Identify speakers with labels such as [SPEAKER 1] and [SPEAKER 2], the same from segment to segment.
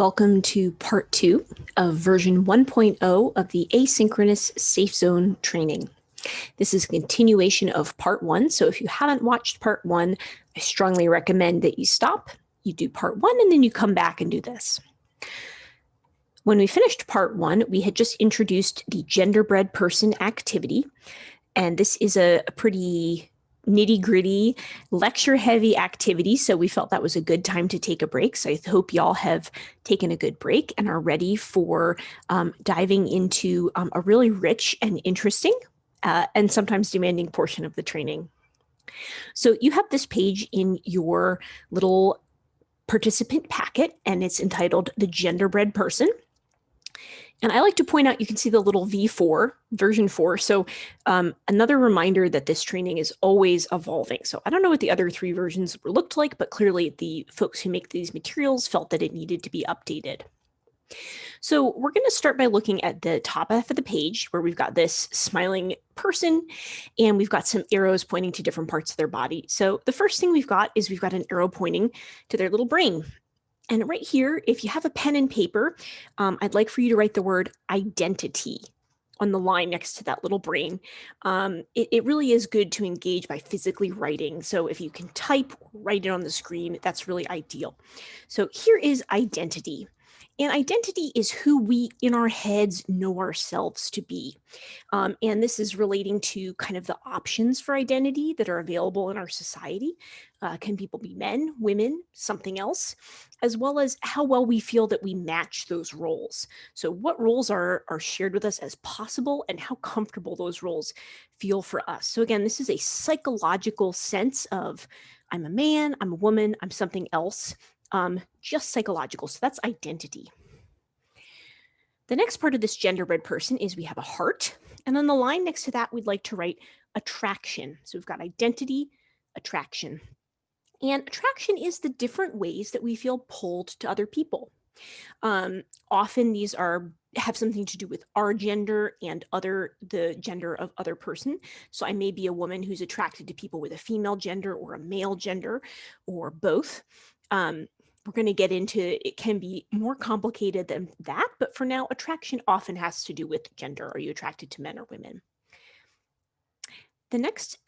[SPEAKER 1] Welcome to part 2 of version 1.0 of the Asynchronous Safe Zone training. This is a continuation of part 1, so if you haven't watched part 1, I strongly recommend that you stop, you do part 1, and then you come back and do this. When we finished part 1, we had just introduced the gender-bred person activity, and this is a pretty nitty-gritty, lecture-heavy activity, so we felt that was a good time to take a break. So I hope y'all have taken a good break and are ready for diving into a really rich and interesting and sometimes demanding portion of the training. So you have this page in your little participant packet, and it's entitled The Gender-Bred Person. And I like to point out, you can see the little V4, version 4. So another reminder that this training is always evolving. So I don't know what the other 3 versions looked like, but clearly the folks who make these materials felt that it needed to be updated. So we're going to start by looking at the top half of the page where we've got this smiling person and we've got some arrows pointing to different parts of their body. So the first thing we've got an arrow pointing to their little brain. And right here, if you have a pen and paper, I'd like for you to write the word identity on the line next to that little brain. It really is good to engage by physically writing. So if you can type, write it on the screen, that's really ideal. So here is identity. And identity is who we in our heads know ourselves to be. And this is relating to kind of the options for identity that are available in our society. Can people be men, women, something else, as well as how well we feel that we match those roles. So what roles are shared with us as possible and how comfortable those roles feel for us. So again, this is a psychological sense of I'm a man, I'm a woman, I'm something else. Just psychological. So that's identity. The next part of this gender-bred person is we have a heart. And on the line next to that, we'd like to write attraction. So we've got identity, attraction. And attraction is the different ways that we feel pulled to other people. Often these have something to do with our gender and the gender of other person. So I may be a woman who's attracted to people with a female gender or a male gender or both. We're going to get into, it can be more complicated than that, but for now, attraction often has to do with gender. Are you attracted to men or women? The next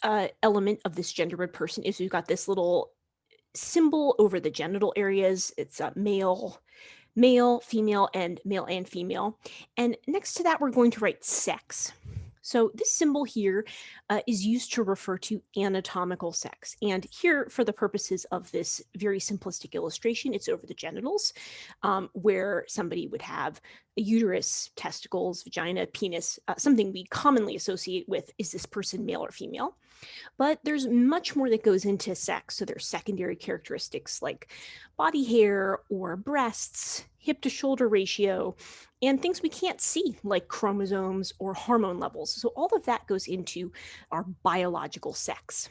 [SPEAKER 1] element of this gender-bred person is we've got this little symbol over the genital areas. It's male, female, and male and female. And next to that, we're going to write sex. So this symbol here is used to refer to anatomical sex. And here, for the purposes of this very simplistic illustration, it's over the genitals, where somebody would have a uterus, testicles, vagina, penis, something we commonly associate with, is this person male or female? But there's much more that goes into sex. So there's secondary characteristics like body hair or breasts, hip to shoulder ratio, and things we can't see like chromosomes or hormone levels. So all of that goes into our biological sex.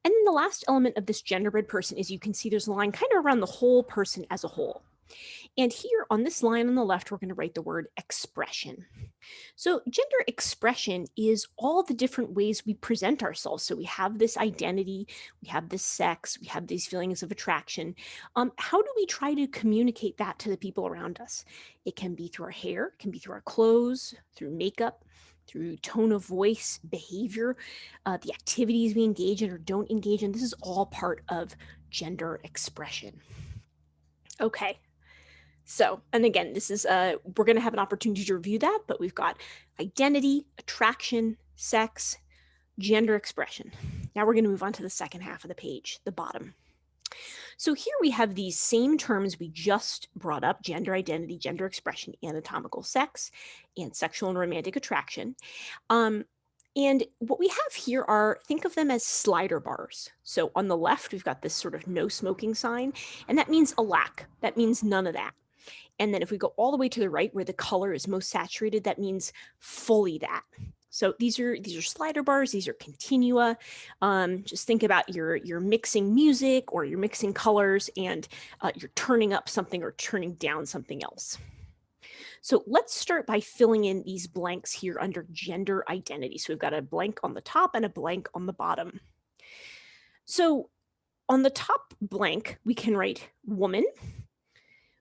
[SPEAKER 1] And then the last element of this gender-bred person is you can see there's a line kind of around the whole person as a whole. And here on this line on the left, we're going to write the word expression. So gender expression is all the different ways we present ourselves. So we have this identity, we have this sex, we have these feelings of attraction. How do we try to communicate that to the people around us? It can be through our hair, it can be through our clothes, through makeup, through tone of voice, behavior, the activities we engage in or don't engage in. This is all part of gender expression. Okay. So, and again, this is, we're going to have an opportunity to review that, but we've got identity, attraction, sex, gender expression. Now we're going to move on to the second half of the page, the bottom. So here we have these same terms we just brought up: gender identity, gender expression, anatomical sex, and sexual and romantic attraction. And what we have here are, think of them as slider bars. So on the left, we've got this sort of no smoking sign, and that means a lack. That means none of that. And then if we go all the way to the right where the color is most saturated, that means fully that. So these are slider bars, these are continua. Just think about you're mixing music or you're mixing colors and you're turning up something or turning down something else. So let's start by filling in these blanks here under gender identity. So we've got a blank on the top and a blank on the bottom. So on the top blank, we can write woman,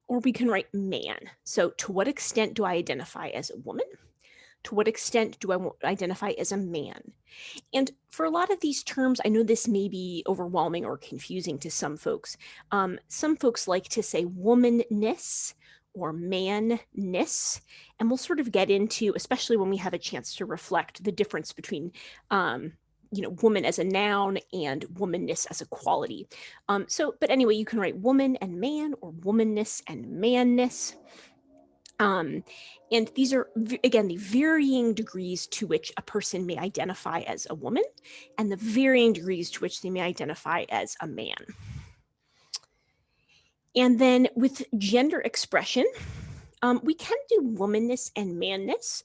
[SPEAKER 1] or we can write man. So to what extent do I identify as a woman? To what extent do I identify as a man? And for a lot of these terms, I know this may be overwhelming or confusing to some folks. Some folks like to say womanness or manness, and we'll sort of get into, especially when we have a chance to reflect, the difference between woman as a noun and womanness as a quality. But anyway, you can write woman and man or womanness and manness. And these are, again, the varying degrees to which a person may identify as a woman and the varying degrees to which they may identify as a man. And then with gender expression, we can do womanness and manness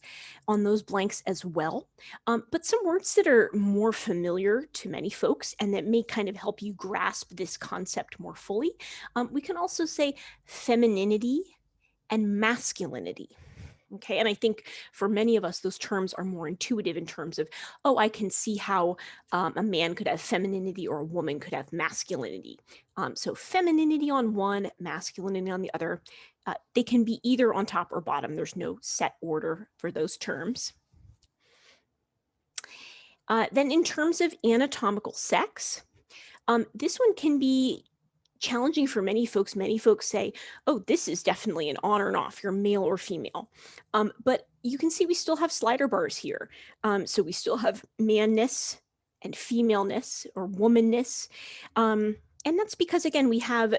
[SPEAKER 1] on those blanks as well. But some words that are more familiar to many folks and that may kind of help you grasp this concept more fully, we can also say femininity and masculinity. Okay, and I think for many of us, those terms are more intuitive in terms of, oh, I can see how a man could have femininity or a woman could have masculinity. So femininity on one, masculinity on the other. They can be either on top or bottom. There's no set order for those terms. Then in terms of anatomical sex, this one can be challenging for many folks. Many folks say, oh, this is definitely an on or an off, you're male or female. But you can see we still have slider bars here. So we still have manness and femaleness or womanness. And that's because, again, we have,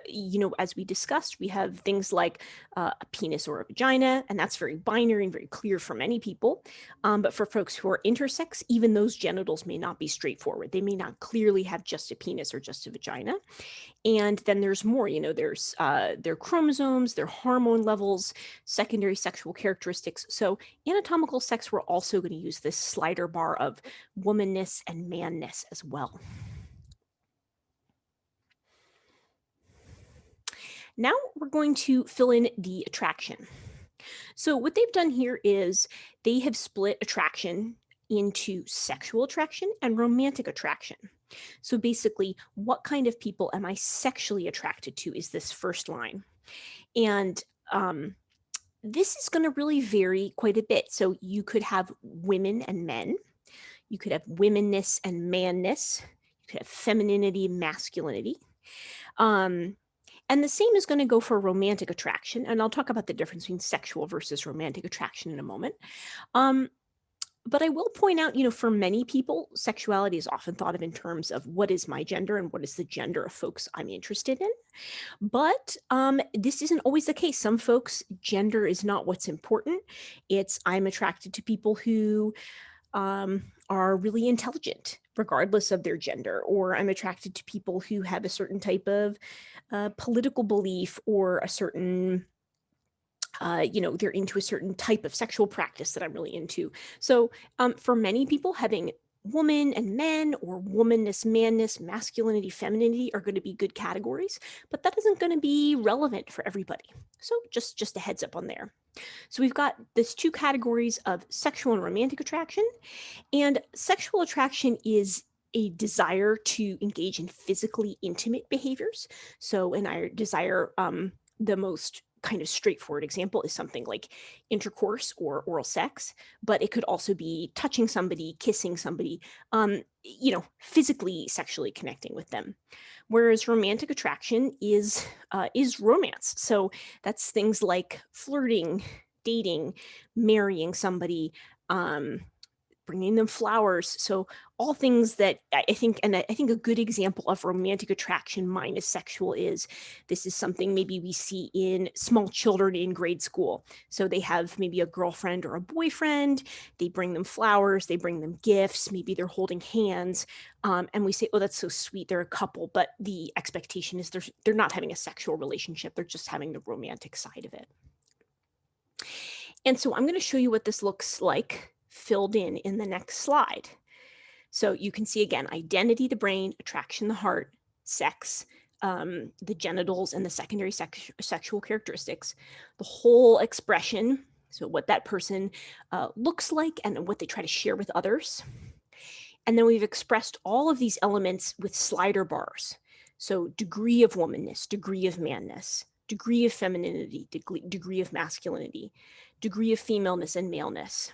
[SPEAKER 1] as we discussed, we have things like a penis or a vagina, and that's very binary and very clear for many people. But for folks who are intersex, even those genitals may not be straightforward. They may not clearly have just a penis or just a vagina. And then there's more, there's their chromosomes, their hormone levels, secondary sexual characteristics. So anatomical sex, we're also going to use this slider bar of womanness and manness as well. Now we're going to fill in the attraction. So what they've done here is they have split attraction into sexual attraction and romantic attraction. So basically, what kind of people am I sexually attracted to is this first line. And this is going to really vary quite a bit. So you could have women and men. You could have womanness and manness. You could have femininity and masculinity. And the same is going to go for romantic attraction. And I'll talk about the difference between sexual versus romantic attraction in a moment. But I will point out, for many people, sexuality is often thought of in terms of what is my gender and what is the gender of folks I'm interested in. But this isn't always the case. Some folks, gender is not what's important. It's I'm attracted to people who are really intelligent, regardless of their gender, or I'm attracted to people who have a certain type of political belief or a certain they're into a certain type of sexual practice that I'm really into. So for many people, having woman and men or womanness, manness, masculinity, femininity are going to be good categories, but that isn't going to be relevant for everybody. So just a heads up on there. So we've got these two categories of sexual and romantic attraction, and sexual attraction is a desire to engage in physically intimate behaviors. So in our desire, the most kind of straightforward example is something like intercourse or oral sex, but it could also be touching somebody, kissing somebody, physically, sexually connecting with them. Whereas romantic attraction is romance. So that's things like flirting, dating, marrying somebody, bringing them flowers. So all things that I think a good example of romantic attraction minus sexual is, this is something maybe we see in small children in grade school. So they have maybe a girlfriend or a boyfriend, they bring them flowers, they bring them gifts, maybe they're holding hands. And we say, oh, that's so sweet, they're a couple, but the expectation is they're not having a sexual relationship, they're just having the romantic side of it. And so I'm going to show you what this looks like filled in the next slide. So you can see again, identity, the brain, attraction, the heart, sex, the genitals, and the secondary sexual characteristics, the whole expression. So what that person looks like and what they try to share with others. And then we've expressed all of these elements with slider bars. So degree of womanness, degree of manness, degree of femininity, degree of masculinity, degree of femaleness and maleness.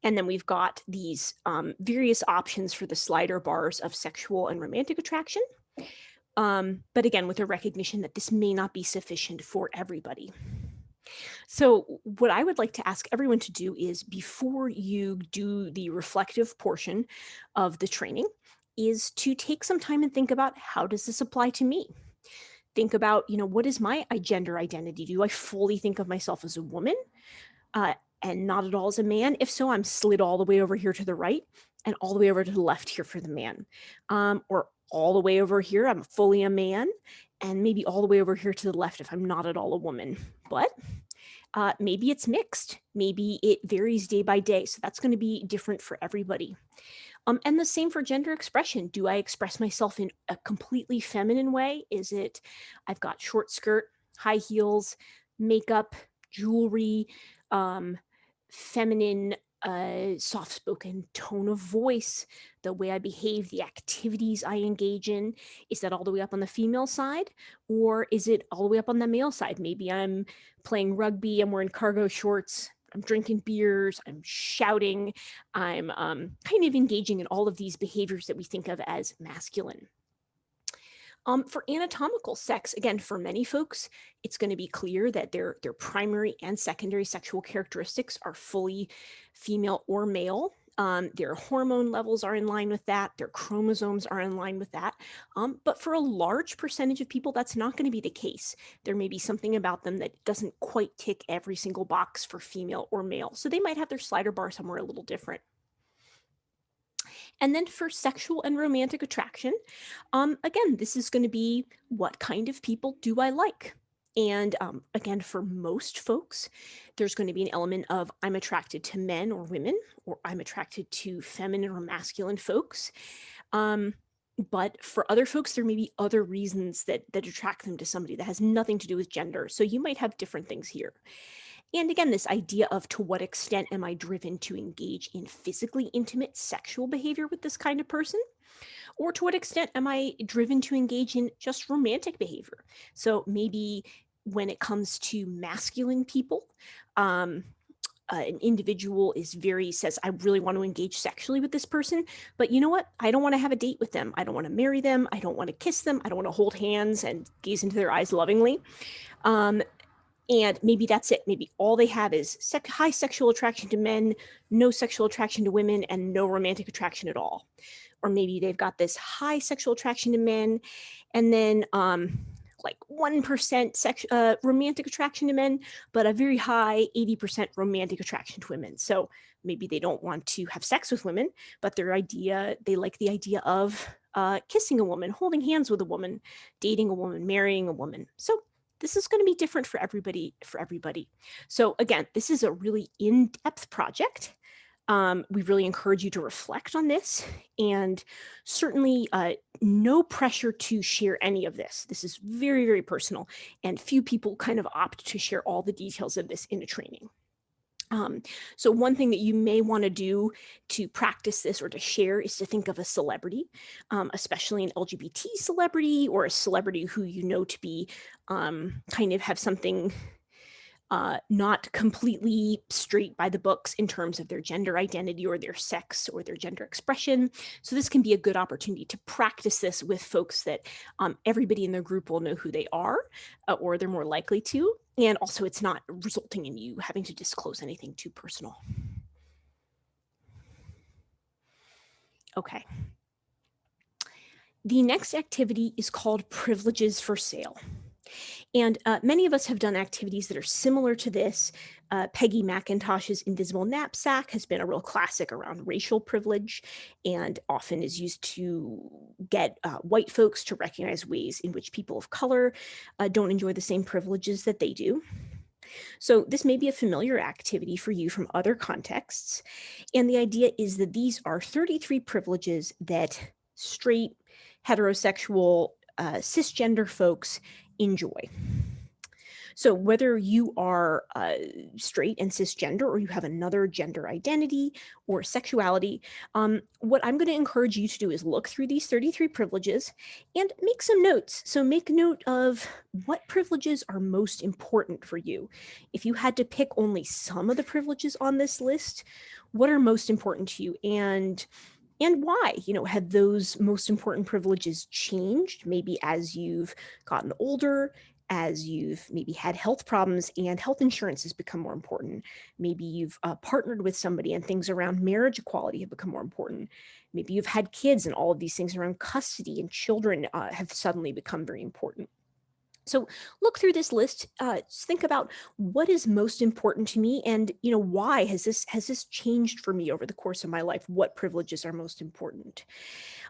[SPEAKER 1] And then we've got these various options for the slider bars of sexual and romantic attraction. But again, with a recognition that this may not be sufficient for everybody. So what I would like to ask everyone to do is, before you do the reflective portion of the training, is to take some time and think about, how does this apply to me? Think about, what is my gender identity? Do I fully think of myself as a woman and not at all as a man? If so, I'm slid all the way over here to the right and all the way over to the left here for the man. Or all the way over here, I'm fully a man, and maybe all the way over here to the left if I'm not at all a woman. But maybe it's mixed. Maybe it varies day by day. So that's going to be different for everybody. And the same for gender expression. Do I express myself in a completely feminine way? Is it, I've got short skirt, high heels, makeup, jewelry, feminine, soft-spoken tone of voice, the way I behave, the activities I engage in? Is that all the way up on the female side? Or is it all the way up on the male side? Maybe I'm playing rugby, I'm wearing cargo shorts, I'm drinking beers, I'm shouting, I'm kind of engaging in all of these behaviors that we think of as masculine. For anatomical sex, again, for many folks, it's going to be clear that their primary and secondary sexual characteristics are fully female or male. Their hormone levels are in line with that. Their chromosomes are in line with that. But for a large percentage of people, that's not going to be the case. There may be something about them that doesn't quite tick every single box for female or male. So they might have their slider bar somewhere a little different. And then for sexual and romantic attraction, again, this is going to be, what kind of people do I like? And again, for most folks, there's going to be an element of, I'm attracted to men or women, or I'm attracted to feminine or masculine folks. But for other folks, there may be other reasons that attract them to somebody that has nothing to do with gender. So you might have different things here. And again, this idea of, to what extent am I driven to engage in physically intimate sexual behavior with this kind of person? Or to what extent am I driven to engage in just romantic behavior? So maybe when it comes to masculine people, an individual says, I really want to engage sexually with this person, but you know what? I don't want to have a date with them. I don't want to marry them. I don't want to kiss them. I don't want to hold hands and gaze into their eyes lovingly. And maybe that's it. Maybe all they have is high sexual attraction to men, no sexual attraction to women, and no romantic attraction at all. Or maybe they've got this high sexual attraction to men, and then like 1% romantic attraction to men, but a very high 80% romantic attraction to women. So maybe they don't want to have sex with women, but they like the idea of kissing a woman, holding hands with a woman, dating a woman, marrying a woman. So this is going to be different for everybody. So again, this is a really in-depth project. We really encourage you to reflect on this, and certainly no pressure to share any of this. This is very, very personal, and few people kind of opt to share all the details of this in a training. So one thing that you may want to do to practice this or to share is to think of a celebrity, especially an LGBT celebrity, or a celebrity who you know to be kind of have something not completely straight by the books in terms of their gender identity or their sex or their gender expression. So this can be a good opportunity to practice this with folks that everybody in their group will know who they are, or they're more likely to. And also, it's not resulting in you having to disclose anything too personal. Okay. The next activity is called Privileges for Sale. And many of us have done activities that are similar to this. Peggy McIntosh's Invisible Knapsack has been a real classic around racial privilege, and often is used to get white folks to recognize ways in which people of color don't enjoy the same privileges that they do. So this may be a familiar activity for you from other contexts. And the idea is that these are 33 privileges that straight, heterosexual, cisgender folks enjoy. So whether you are straight and cisgender, or you have another gender identity or sexuality, what I'm going to encourage you to do is look through these 33 privileges and make some notes. So make note of what privileges are most important for you. If you had to pick only some of the privileges on this list, what are most important to you, and why? Have those most important privileges changed maybe as you've gotten older, as you've maybe had health problems and health insurance has become more important? Maybe you've partnered with somebody and things around marriage equality have become more important. Maybe you've had kids and all of these things around custody and children have suddenly become very important. So look through this list, think about what is most important to me, and why has this changed for me over the course of my life? What privileges are most important?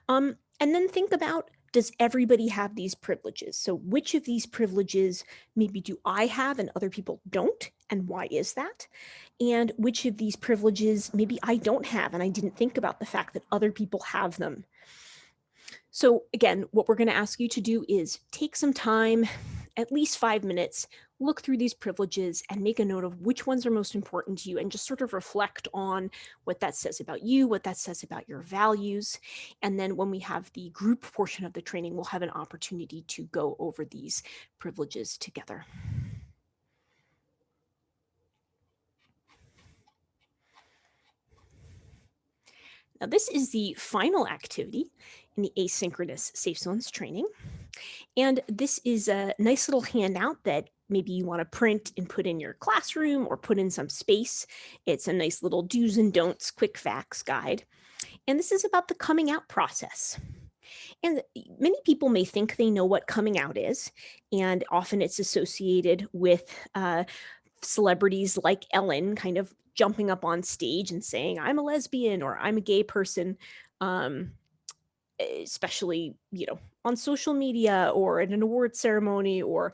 [SPEAKER 1] And then think about, does everybody have these privileges? So which of these privileges maybe do I have and other people don't, and why is that? And which of these privileges maybe I don't have and I didn't think about the fact that other people have them? So again, what we're going to ask you to do is take some time, at least 5 minutes, look through these privileges and make a note of which ones are most important to you, and just sort of reflect on what that says about you, what that says about your values. And then when we have the group portion of the training, we'll have an opportunity to go over these privileges together. Now, this is the final activity in the asynchronous safe zones training. And this is a nice little handout that maybe you want to print and put in your classroom or put in some space. It's a nice little do's and don'ts quick facts guide. And this is about the coming out process. And many people may think they know what coming out is, and often it's associated with celebrities like Ellen kind of jumping up on stage and saying, I'm a lesbian or I'm a gay person. Especially, on social media or at an award ceremony or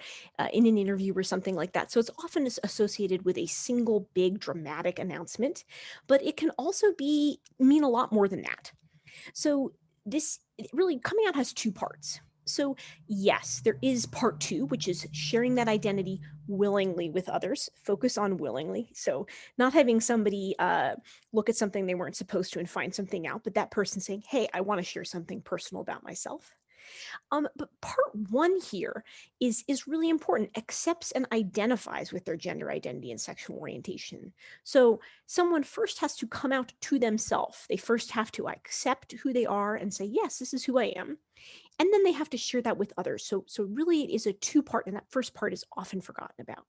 [SPEAKER 1] in an interview or something like that. So it's often associated with a single big dramatic announcement, but it can also mean a lot more than that. So this really, coming out has two parts. So yes, there is part 2, which is sharing that identity willingly with others. Focus on willingly. So not having somebody look at something they weren't supposed to and find something out, but that person saying, hey, I want to share something personal about myself. But part 1 here is really important. Accepts and identifies with their gender identity and sexual orientation. So someone first has to come out to themselves. They first have to accept who they are and say, yes, this is who I am. And then they have to share that with others. So really it is a 2-part, and that first part is often forgotten about.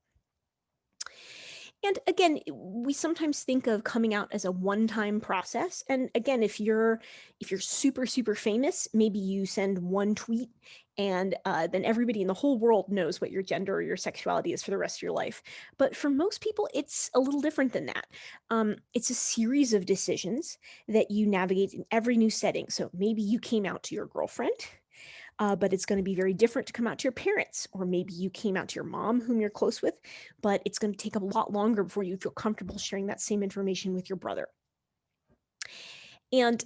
[SPEAKER 1] And again, we sometimes think of coming out as a one-time process. And again, if you're super, super famous, maybe you send one tweet and then everybody in the whole world knows what your gender or your sexuality is for the rest of your life. But for most people, it's a little different than that. It's a series of decisions that you navigate in every new setting. So maybe you came out to your girlfriend, but it's going to be very different to come out to your parents. Or maybe you came out to your mom, whom you're close with, but it's going to take a lot longer before you feel comfortable sharing that same information with your brother. And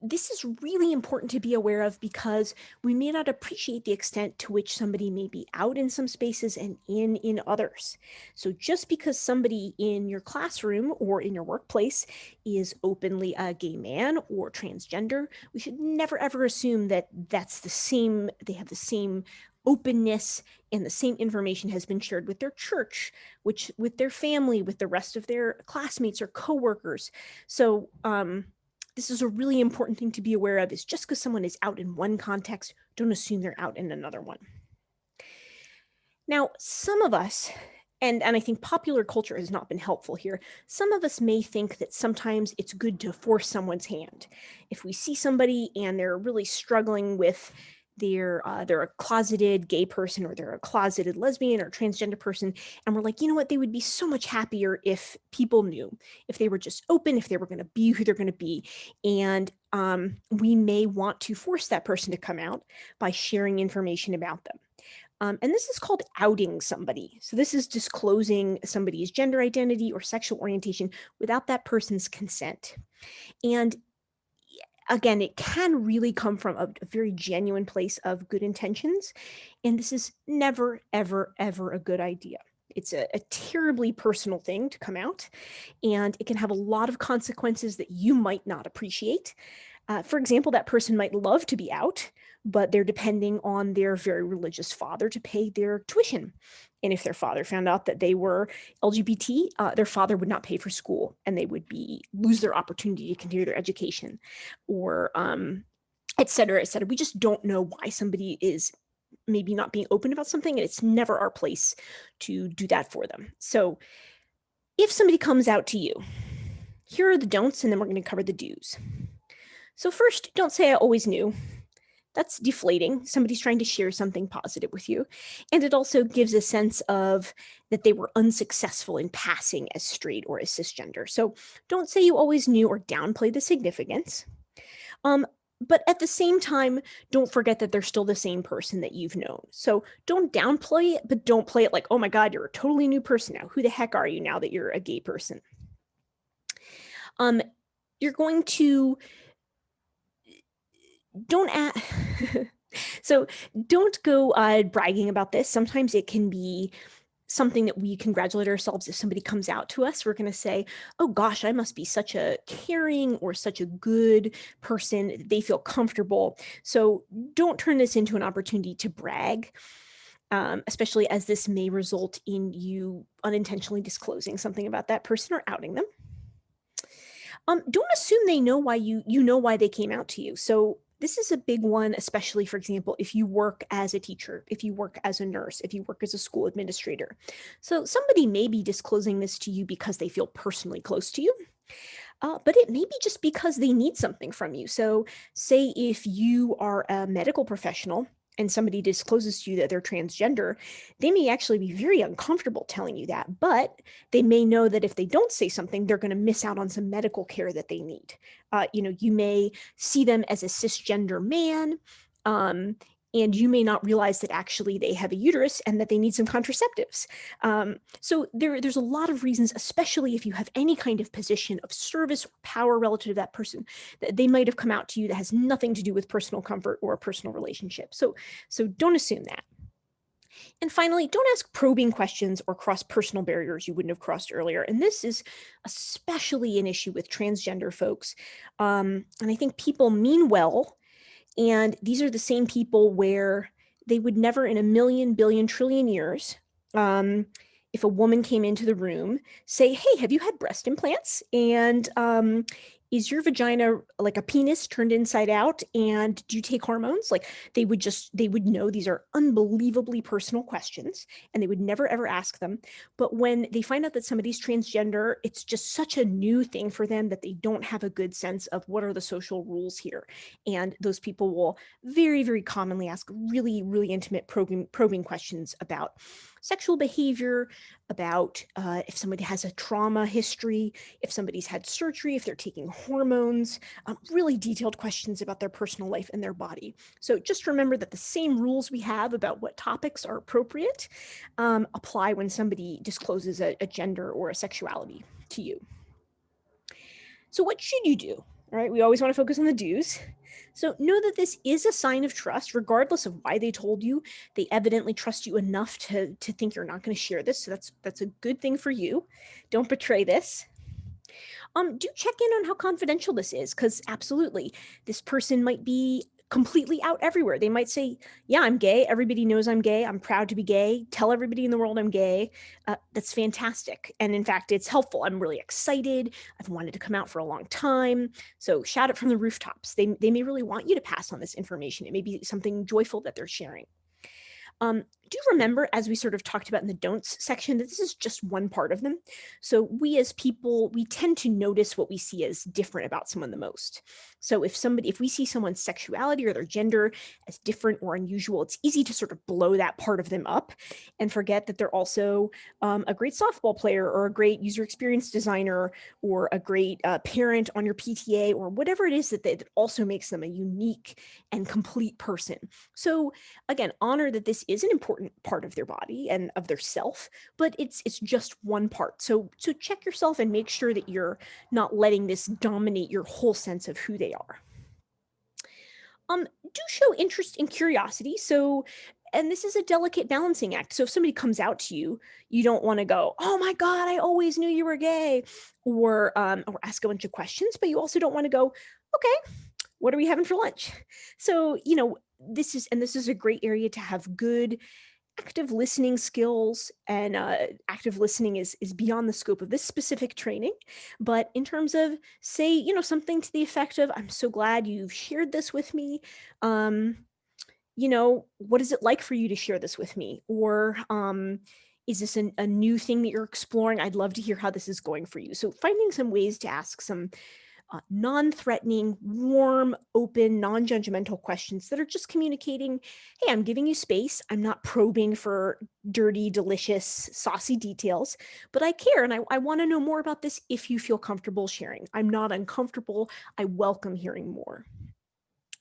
[SPEAKER 1] this is really important to be aware of, because we may not appreciate the extent to which somebody may be out in some spaces and in others. So just because somebody in your classroom or in your workplace is openly a gay man or transgender, we should never ever assume that they have the same openness and the same information has been shared with their church, with their family, with the rest of their classmates or coworkers. So this is a really important thing to be aware of, is just because someone is out in one context, don't assume they're out in another one. Now, some of us, and I think popular culture has not been helpful here, some of us may think that sometimes it's good to force someone's hand. If we see somebody and they're really struggling with they're a closeted gay person, or they're a closeted lesbian or transgender person, and we're like, you know what, they would be so much happier if people knew, if they were just open, if they were going to be who they're going to be. And we may want to force that person to come out by sharing information about them. And this is called outing somebody. So this is disclosing somebody's gender identity or sexual orientation without that person's consent. And again, it can really come from a very genuine place of good intentions. And this is never, ever, ever a good idea. It's a terribly personal thing to come out, and it can have a lot of consequences that you might not appreciate. For example, that person might love to be out, but they're depending on their very religious father to pay their tuition. And if their father found out that they were LGBT, their father would not pay for school, and they would lose their opportunity to continue their education, or et cetera, et cetera. We just don't know why somebody is maybe not being open about something, and it's never our place to do that for them. So if somebody comes out to you, here are the don'ts, and then we're going to cover the do's. So first, don't say I always knew. That's deflating. Somebody's trying to share something positive with you. And it also gives a sense of that they were unsuccessful in passing as straight or as cisgender. So don't say you always knew or downplay the significance. But at the same time, don't forget that they're still the same person that you've known. So don't downplay it, but don't play it like, oh my God, you're a totally new person now. Who the heck are you now that you're a gay person? You're going to so don't go bragging about this. Sometimes it can be something that we congratulate ourselves if somebody comes out to us. We're going to say, oh gosh, I must be such a caring or such a good person. They feel comfortable. So don't turn this into an opportunity to brag, especially as this may result in you unintentionally disclosing something about that person or outing them. Don't assume they know why you know why they came out to you. So this is a big one, especially, for example, if you work as a teacher, if you work as a nurse, if you work as a school administrator. So somebody may be disclosing this to you because they feel personally close to you, but it may be just because they need something from you. So say if you are a medical professional and somebody discloses to you that they're transgender, they may actually be very uncomfortable telling you that, but they may know that if they don't say something, they're going to miss out on some medical care that they need. You may see them as a cisgender man, and you may not realize that actually they have a uterus and that they need some contraceptives. So there's a lot of reasons, especially if you have any kind of position of service or power relative to that person, that they might have come out to you that has nothing to do with personal comfort or a personal relationship. So don't assume that. And finally, don't ask probing questions or cross personal barriers you wouldn't have crossed earlier. And this is especially an issue with transgender folks. And I think people mean well, and these are the same people where they would never in a million, billion, trillion years, if a woman came into the room, say, hey, have you had breast implants? And is your vagina like a penis turned inside out? And do you take hormones? Like they would know these are unbelievably personal questions, and they would never, ever ask them. But when they find out that somebody's transgender, it's just such a new thing for them that they don't have a good sense of what are the social rules here. And those people will very, very commonly ask really, really intimate probing questions about sexual behavior, about if somebody has a trauma history, if somebody's had surgery, if they're taking hormones, really detailed questions about their personal life and their body. So just remember that the same rules we have about what topics are appropriate apply when somebody discloses a gender or a sexuality to you. So what should you do? All right, we always want to focus on the do's. So know that this is a sign of trust, regardless of why they told you. They evidently trust you enough to think you're not going to share this. So that's a good thing for you. Don't betray this. Do check in on how confidential this is, because absolutely, this person might be completely out everywhere. They might say, yeah, I'm gay. Everybody knows I'm gay. I'm proud to be gay. Tell everybody in the world I'm gay. That's fantastic. And in fact, it's helpful. I'm really excited. I've wanted to come out for a long time. So shout it from the rooftops. They may really want you to pass on this information. It may be something joyful that they're sharing. Do remember, as we sort of talked about in the don'ts section, that this is just one part of them. So we as people, we tend to notice what we see as different about someone the most. So if we see someone's sexuality or their gender as different or unusual, it's easy to sort of blow that part of them up and forget that they're also a great softball player or a great user experience designer or a great parent on your PTA or whatever it is that also makes them a unique and complete person. So again, honor that this is an important part of their body and of their self, but it's just one part. So check yourself and make sure that you're not letting this dominate your whole sense of who they are. Do show interest and curiosity. So, and this is a delicate balancing act. So if somebody comes out to you, you don't want to go, "Oh my God, I always knew you were gay," or ask a bunch of questions, but you also don't want to go, "Okay, what are we having for lunch?" So, this is a great area to have good active listening skills, and active listening is beyond the scope of this specific training. But in terms of, say, something to the effect of, "I'm so glad you've shared this with me. um what is it like for you to share this with me?" Or "Is this a new thing that you're exploring? I'd love to hear how this is going for you." So finding some ways to ask some non-threatening, warm, open, non-judgmental questions that are just communicating, "Hey, I'm giving you space. I'm not probing for dirty, delicious, saucy details, but I care, and I want to know more about this if you feel comfortable sharing. I'm not uncomfortable. I welcome hearing more."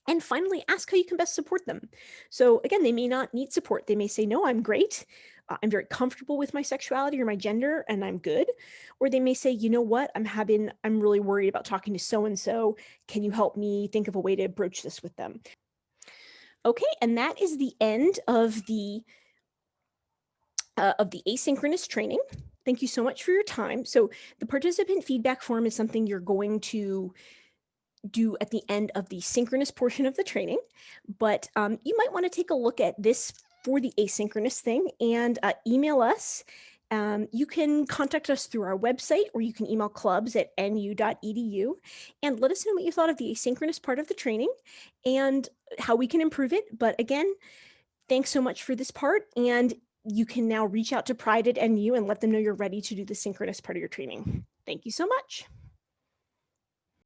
[SPEAKER 1] And finally, ask how you can best support them. So again, they may not need support. They may say, "No, I'm great. I'm very comfortable with my sexuality or my gender, and I'm good." Or they may say, "You know what? I'm really worried about talking to so-and-so. Can you help me think of a way to broach this with them?" Okay, and that is the end of the asynchronous training. Thank you so much for your time. So the participant feedback form is something you're going to do at the end of the synchronous portion of the training, but you might want to take a look at this for the asynchronous thing and email us. You can contact us through our website, or you can email clubs@nu.edu and let us know what you thought of the asynchronous part of the training and how we can improve it. But again, thanks so much for this part, and you can now reach out to Pride at NU and let them know you're ready to do the synchronous part of your training. Thank you so much.